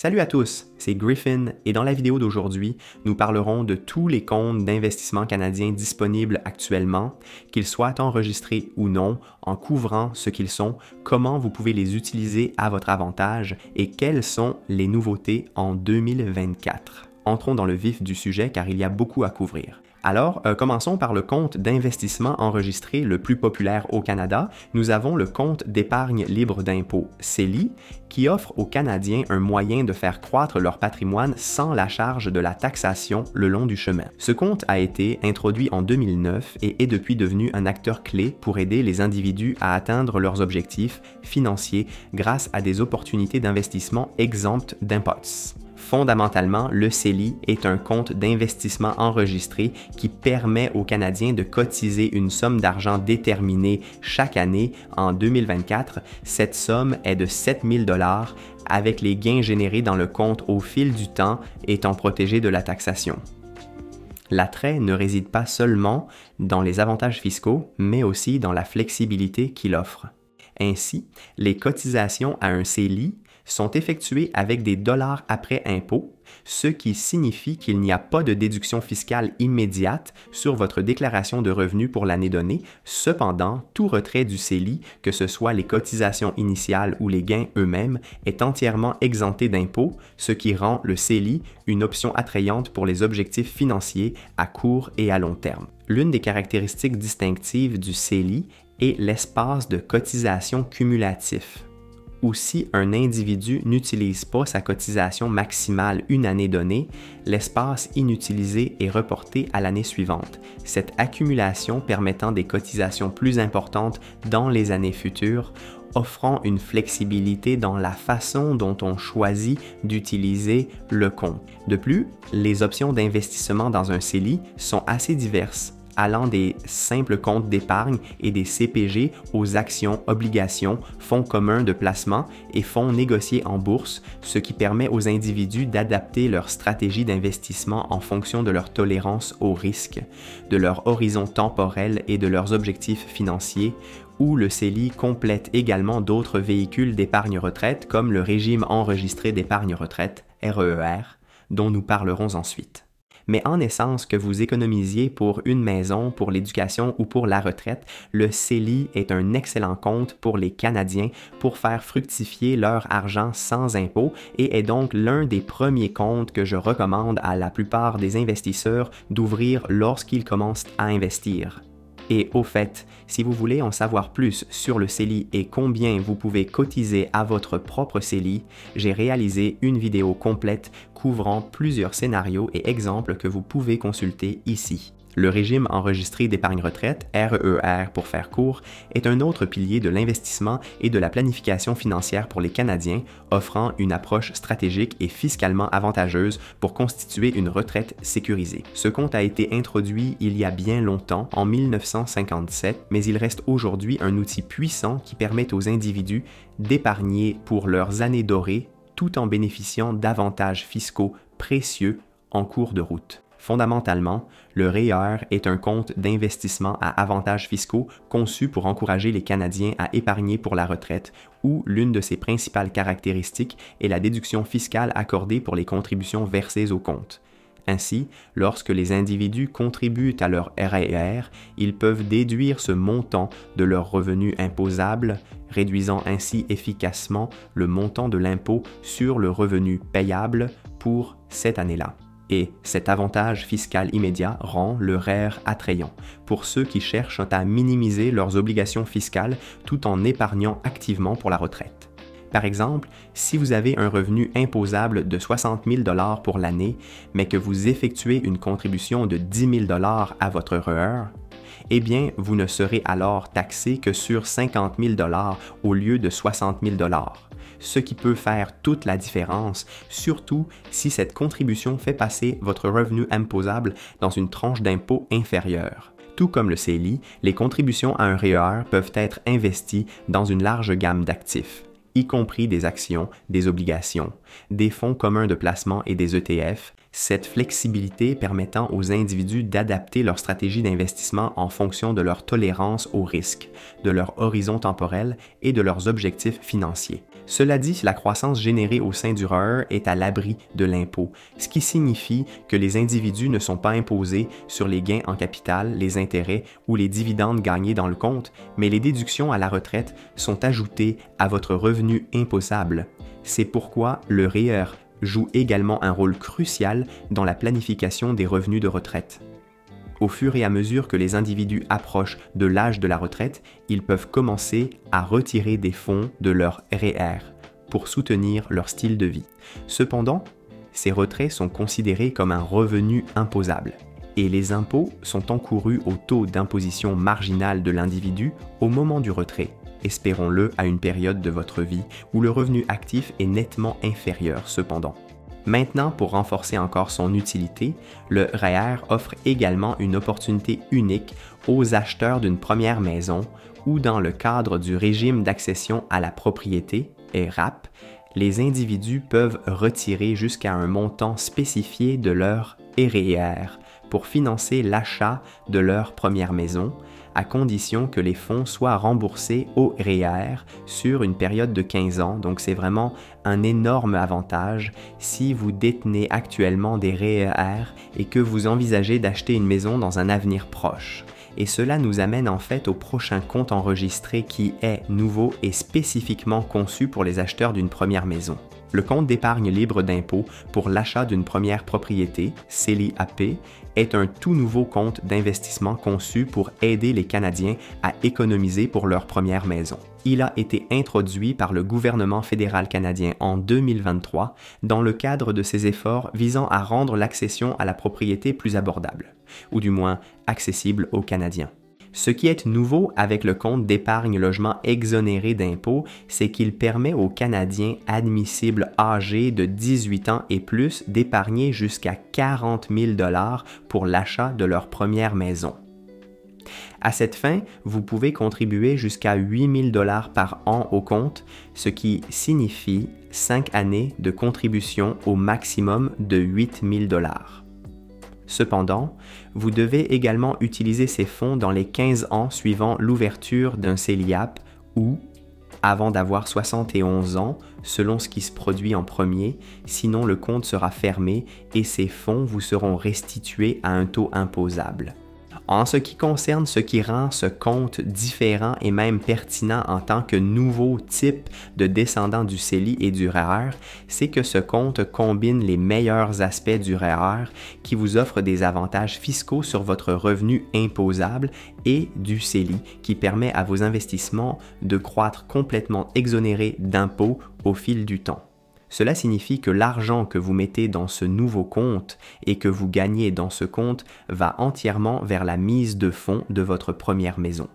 Salut à tous, c'est Griffin et dans la vidéo d'aujourd'hui, nous parlerons de tous les comptes d'investissement canadiens disponibles actuellement, qu'ils soient enregistrés ou non, en couvrant ce qu'ils sont, comment vous pouvez les utiliser à votre avantage et quelles sont les nouveautés en 2024. Entrons dans le vif du sujet car il y a beaucoup à couvrir. Alors, commençons par le compte d'investissement enregistré le plus populaire au Canada. Nous avons le compte d'épargne libre d'impôt, CELI, qui offre aux Canadiens un moyen de faire croître leur patrimoine sans la charge de la taxation le long du chemin. Ce compte a été introduit en 2009 et est depuis devenu un acteur clé pour aider les individus à atteindre leurs objectifs financiers grâce à des opportunités d'investissement exemptes d'impôts. Fondamentalement, le CELI est un compte d'investissement enregistré qui permet aux Canadiens de cotiser une somme d'argent déterminée chaque année. En 2024, cette somme est de 7 000 $ avec les gains générés dans le compte au fil du temps étant protégés de la taxation. L'attrait ne réside pas seulement dans les avantages fiscaux, mais aussi dans la flexibilité qu'il offre. Ainsi, les cotisations à un CELI sont effectuées avec des dollars après impôt, ce qui signifie qu'il n'y a pas de déduction fiscale immédiate sur votre déclaration de revenus pour l'année donnée. Cependant, tout retrait du CELI, que ce soit les cotisations initiales ou les gains eux-mêmes, est entièrement exempté d'impôt, ce qui rend le CELI une option attrayante pour les objectifs financiers à court et à long terme. L'une des caractéristiques distinctives du CELI est l'espace de cotisation cumulatif. Ou si un individu n'utilise pas sa cotisation maximale une année donnée, l'espace inutilisé est reporté à l'année suivante. Cette accumulation permettant des cotisations plus importantes dans les années futures, offrant une flexibilité dans la façon dont on choisit d'utiliser le compte. De plus, les options d'investissement dans un CELI sont assez diverses, allant des simples comptes d'épargne et des CPG aux actions, obligations, fonds communs de placement et fonds négociés en bourse, ce qui permet aux individus d'adapter leur stratégie d'investissement en fonction de leur tolérance au risque, de leur horizon temporel et de leurs objectifs financiers, où le CELI complète également d'autres véhicules d'épargne retraite comme le régime enregistré d'épargne retraite, REER, dont nous parlerons ensuite. Mais en essence, que vous économisiez pour une maison, pour l'éducation ou pour la retraite, le CELI est un excellent compte pour les Canadiens pour faire fructifier leur argent sans impôt et est donc l'un des premiers comptes que je recommande à la plupart des investisseurs d'ouvrir lorsqu'ils commencent à investir. Et au fait, si vous voulez en savoir plus sur le CELI et combien vous pouvez cotiser à votre propre CELI, j'ai réalisé une vidéo complète couvrant plusieurs scénarios et exemples que vous pouvez consulter ici. Le régime enregistré d'épargne retraite, REER pour faire court, est un autre pilier de l'investissement et de la planification financière pour les Canadiens, offrant une approche stratégique et fiscalement avantageuse pour constituer une retraite sécurisée. Ce compte a été introduit il y a bien longtemps, en 1957, mais il reste aujourd'hui un outil puissant qui permet aux individus d'épargner pour leurs années dorées tout en bénéficiant d'avantages fiscaux précieux en cours de route. Fondamentalement, le REER est un compte d'investissement à avantages fiscaux conçu pour encourager les Canadiens à épargner pour la retraite, où l'une de ses principales caractéristiques est la déduction fiscale accordée pour les contributions versées au compte. Ainsi, lorsque les individus contribuent à leur REER, ils peuvent déduire ce montant de leurs revenus imposables, réduisant ainsi efficacement le montant de l'impôt sur le revenu payable pour cette année-là. Et cet avantage fiscal immédiat rend le REER attrayant pour ceux qui cherchent à minimiser leurs obligations fiscales tout en épargnant activement pour la retraite. Par exemple, si vous avez un revenu imposable de 60 000 $ pour l'année, mais que vous effectuez une contribution de 10 000 $ à votre REER, eh bien, vous ne serez alors taxé que sur 50 000 $ au lieu de 60 000 $, ce qui peut faire toute la différence, surtout si cette contribution fait passer votre revenu imposable dans une tranche d'impôt inférieure. Tout comme le CELI, les contributions à un REER peuvent être investies dans une large gamme d'actifs, y compris des actions, des obligations, des fonds communs de placement et des ETF, cette flexibilité permettant aux individus d'adapter leur stratégie d'investissement en fonction de leur tolérance au risque, de leur horizon temporel et de leurs objectifs financiers. Cela dit, la croissance générée au sein du REER est à l'abri de l'impôt, ce qui signifie que les individus ne sont pas imposés sur les gains en capital, les intérêts ou les dividendes gagnés dans le compte, mais les déductions à la retraite sont ajoutées à votre revenu imposable. C'est pourquoi le REER joue également un rôle crucial dans la planification des revenus de retraite. Au fur et à mesure que les individus approchent de l'âge de la retraite, ils peuvent commencer à retirer des fonds de leur REER pour soutenir leur style de vie. Cependant, ces retraits sont considérés comme un revenu imposable et les impôts sont encourus au taux d'imposition marginal de l'individu au moment du retrait. Espérons-le à une période de votre vie où le revenu actif est nettement inférieur cependant. Maintenant, pour renforcer encore son utilité, le REER offre également une opportunité unique aux acheteurs d'une première maison ou dans le cadre du régime d'accession à la propriété, RAP, les individus peuvent retirer jusqu'à un montant spécifié de leur REER pour financer l'achat de leur première maison, à condition que les fonds soient remboursés au REER sur une période de 15 ans. Donc c'est vraiment un énorme avantage si vous détenez actuellement des REER et que vous envisagez d'acheter une maison dans un avenir proche. Et cela nous amène en fait au prochain compte enregistré qui est nouveau et spécifiquement conçu pour les acheteurs d'une première maison. Le compte d'épargne libre d'impôt pour l'achat d'une première propriété, CELI-AP, est un tout nouveau compte d'investissement conçu pour aider les Canadiens à économiser pour leur première maison. Il a été introduit par le gouvernement fédéral canadien en 2023 dans le cadre de ses efforts visant à rendre l'accession à la propriété plus abordable, ou du moins accessible aux Canadiens. Ce qui est nouveau avec le compte d'épargne logement exonéré d'impôts, c'est qu'il permet aux Canadiens admissibles âgés de 18 ans et plus d'épargner jusqu'à 40 000 $ pour l'achat de leur première maison. À cette fin, vous pouvez contribuer jusqu'à 8 000 $ par an au compte, ce qui signifie 5 années de contribution au maximum de 8 000 $. Cependant, vous devez également utiliser ces fonds dans les 15 ans suivant l'ouverture d'un CELI-AP ou avant d'avoir 71 ans, selon ce qui se produit en premier, sinon le compte sera fermé et ces fonds vous seront restitués à un taux imposable. En ce qui concerne ce qui rend ce compte différent et même pertinent en tant que nouveau type de descendant du CELI et du REER, c'est que ce compte combine les meilleurs aspects du REER qui vous offre des avantages fiscaux sur votre revenu imposable et du CELI qui permet à vos investissements de croître complètement exonérés d'impôts au fil du temps. Cela signifie que l'argent que vous mettez dans ce nouveau compte et que vous gagnez dans ce compte va entièrement vers la mise de fonds de votre première maison.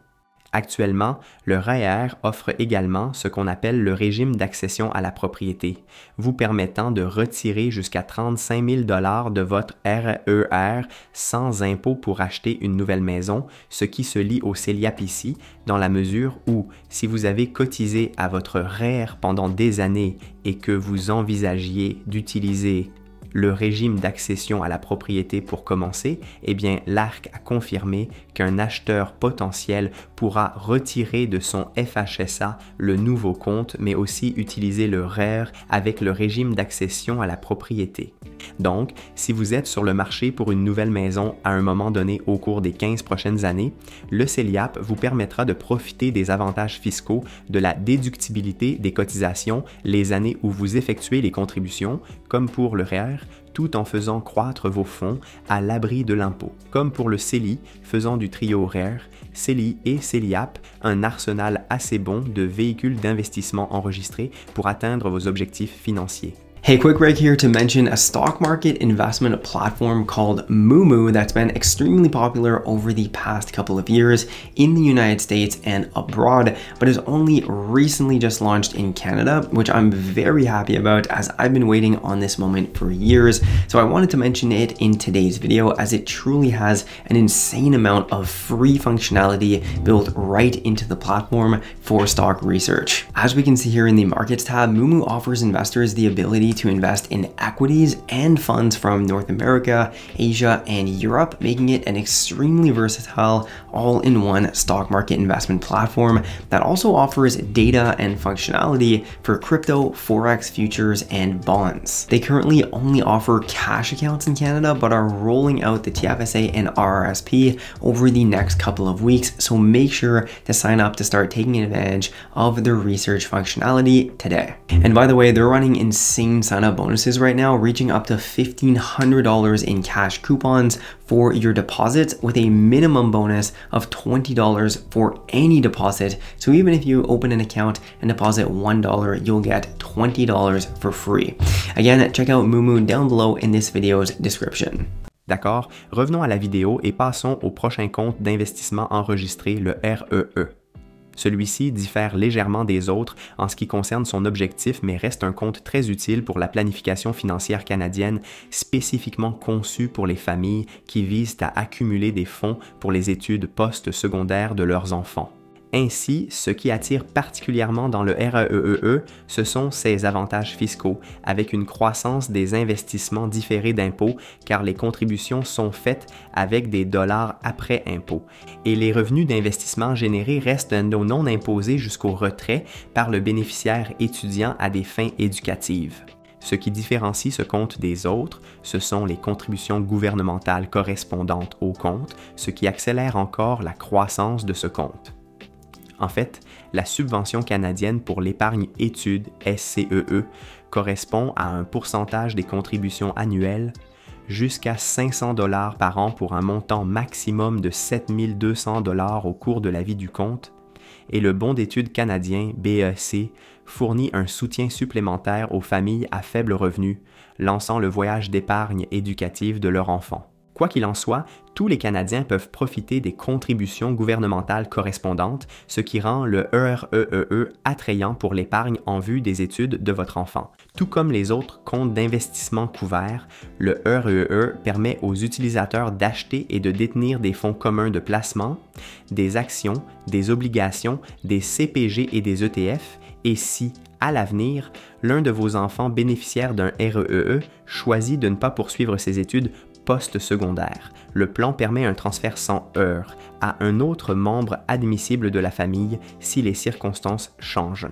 Actuellement, le REER offre également ce qu'on appelle le régime d'accession à la propriété, vous permettant de retirer jusqu'à 35 000 $ de votre REER sans impôt pour acheter une nouvelle maison, ce qui se lie au CELI-AP ici, dans la mesure où, si vous avez cotisé à votre REER pendant des années et que vous envisagiez d'utiliser le régime d'accession à la propriété pour commencer, eh bien l'ARC a confirmé qu'un acheteur potentiel pourra retirer de son FHSA le nouveau compte, mais aussi utiliser le REER avec le régime d'accession à la propriété. Donc, si vous êtes sur le marché pour une nouvelle maison à un moment donné au cours des 15 prochaines années, le CELI-AP vous permettra de profiter des avantages fiscaux de la déductibilité des cotisations les années où vous effectuez les contributions, comme pour le REER, tout en faisant croître vos fonds à l'abri de l'impôt. Comme pour le CELI, faisant du trio REER, CELI et CELI-AP, un arsenal assez bon de véhicules d'investissement enregistrés pour atteindre vos objectifs financiers. Hey, quick break here to mention a stock market investment platform called Moomoo that's been extremely popular over the past couple of years in the United States and abroad, but is only recently just launched in Canada, which I'm very happy about as I've been waiting on this moment for years. So I wanted to mention it in today's video as it truly has an insane amount of free functionality built right into the platform for stock research. As we can see here in the markets tab, Moomoo offers investors the ability ability to invest in equities and funds from North America, Asia, and Europe, making it an extremely versatile all-in-one stock market investment platform that also offers data and functionality for crypto, forex, futures, and bonds. They currently only offer cash accounts in Canada, but are rolling out the TFSA and RRSP over the next couple of weeks, so make sure to sign up to start taking advantage of their research functionality today. And by the way, they're running insane sign-up bonuses right now, reaching up to $1,500 in cash coupons for your deposits, with a minimum bonus of $20 for any deposit. So even if you open an account and deposit $1, you'll get $20 for free. Again, check out Moomoo down below in this video's description. D'accord, revenons à la vidéo et passons au prochain compte d'investissement enregistré, le REE. Celui-ci diffère légèrement des autres en ce qui concerne son objectif, mais reste un compte très utile pour la planification financière canadienne, spécifiquement conçu pour les familles qui visent à accumuler des fonds pour les études post-secondaires de leurs enfants. Ainsi, ce qui attire particulièrement dans le REEE, ce sont ses avantages fiscaux, avec une croissance des investissements différés d'impôts, car les contributions sont faites avec des dollars après impôts, et les revenus d'investissement générés restent non imposés jusqu'au retrait par le bénéficiaire étudiant à des fins éducatives. Ce qui différencie ce compte des autres, ce sont les contributions gouvernementales correspondantes au compte, ce qui accélère encore la croissance de ce compte. En fait, la subvention canadienne pour l'épargne études SCEE correspond à un pourcentage des contributions annuelles jusqu'à 500 $ par an pour un montant maximum de 7 200 $ au cours de la vie du compte, et le bon d'études canadien BEC fournit un soutien supplémentaire aux familles à faible revenu, lançant le voyage d'épargne éducative de leur enfant. Quoi qu'il en soit, tous les Canadiens peuvent profiter des contributions gouvernementales correspondantes, ce qui rend le REEE attrayant pour l'épargne en vue des études de votre enfant. Tout comme les autres comptes d'investissement couverts, le REEE permet aux utilisateurs d'acheter et de détenir des fonds communs de placement, des actions, des obligations, des CPG et des ETF, et si, à l'avenir, l'un de vos enfants bénéficiaires d'un REEE choisit de ne pas poursuivre ses études post-secondaire, le plan permet un transfert sans heurts à un autre membre admissible de la famille si les circonstances changent.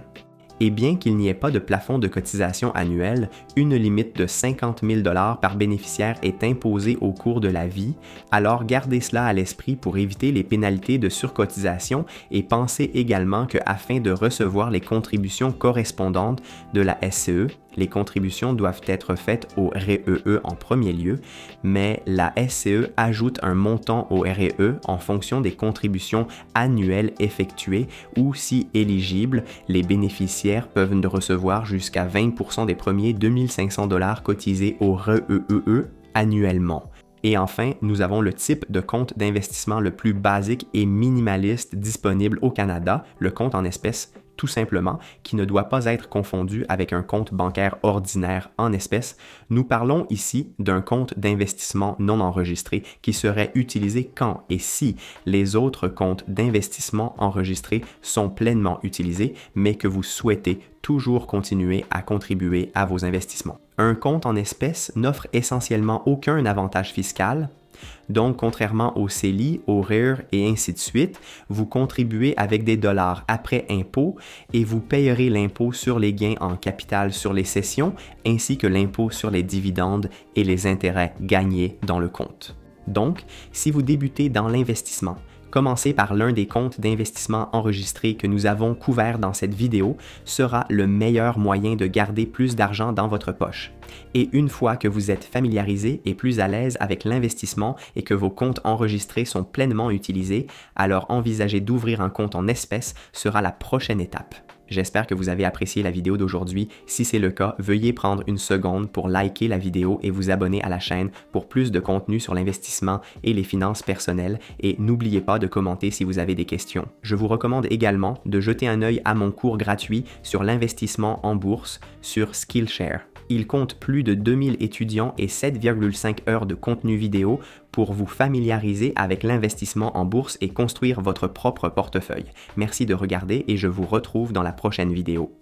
Et bien qu'il n'y ait pas de plafond de cotisation annuelle, une limite de 50 000 $ par bénéficiaire est imposée au cours de la vie, alors gardez cela à l'esprit pour éviter les pénalités de surcotisation et pensez également qu'afin de recevoir les contributions correspondantes de la SCE, les contributions doivent être faites au REEE en premier lieu, mais la SCE ajoute un montant au REE en fonction des contributions annuelles effectuées ou, si éligibles, les bénéficiaires peuvent recevoir jusqu'à 20% des premiers 2500 $ cotisés au REEE annuellement. Et enfin, nous avons le type de compte d'investissement le plus basique et minimaliste disponible au Canada, le compte en espèces tout simplement, qui ne doit pas être confondu avec un compte bancaire ordinaire en espèces. Nous parlons ici d'un compte d'investissement non enregistré qui serait utilisé quand et si les autres comptes d'investissement enregistrés sont pleinement utilisés, mais que vous souhaitez toujours continuer à contribuer à vos investissements. Un compte en espèces n'offre essentiellement aucun avantage fiscal. Donc, contrairement au CELI, au REER et ainsi de suite, vous contribuez avec des dollars après impôt et vous payerez l'impôt sur les gains en capital sur les cessions ainsi que l'impôt sur les dividendes et les intérêts gagnés dans le compte. Donc, si vous débutez dans l'investissement, commencer par l'un des comptes d'investissement enregistrés que nous avons couverts dans cette vidéo sera le meilleur moyen de garder plus d'argent dans votre poche. Et une fois que vous êtes familiarisé et plus à l'aise avec l'investissement et que vos comptes enregistrés sont pleinement utilisés, alors envisager d'ouvrir un compte en espèces sera la prochaine étape. J'espère que vous avez apprécié la vidéo d'aujourd'hui. Si c'est le cas, veuillez prendre une seconde pour liker la vidéo et vous abonner à la chaîne pour plus de contenu sur l'investissement et les finances personnelles. Et n'oubliez pas de commenter si vous avez des questions. Je vous recommande également de jeter un œil à mon cours gratuit sur l'investissement en bourse sur Skillshare. Il compte plus de 2000 étudiants et 7,5 heures de contenu vidéo pour vous familiariser avec l'investissement en bourse et construire votre propre portefeuille. Merci de regarder et je vous retrouve dans la prochaine vidéo.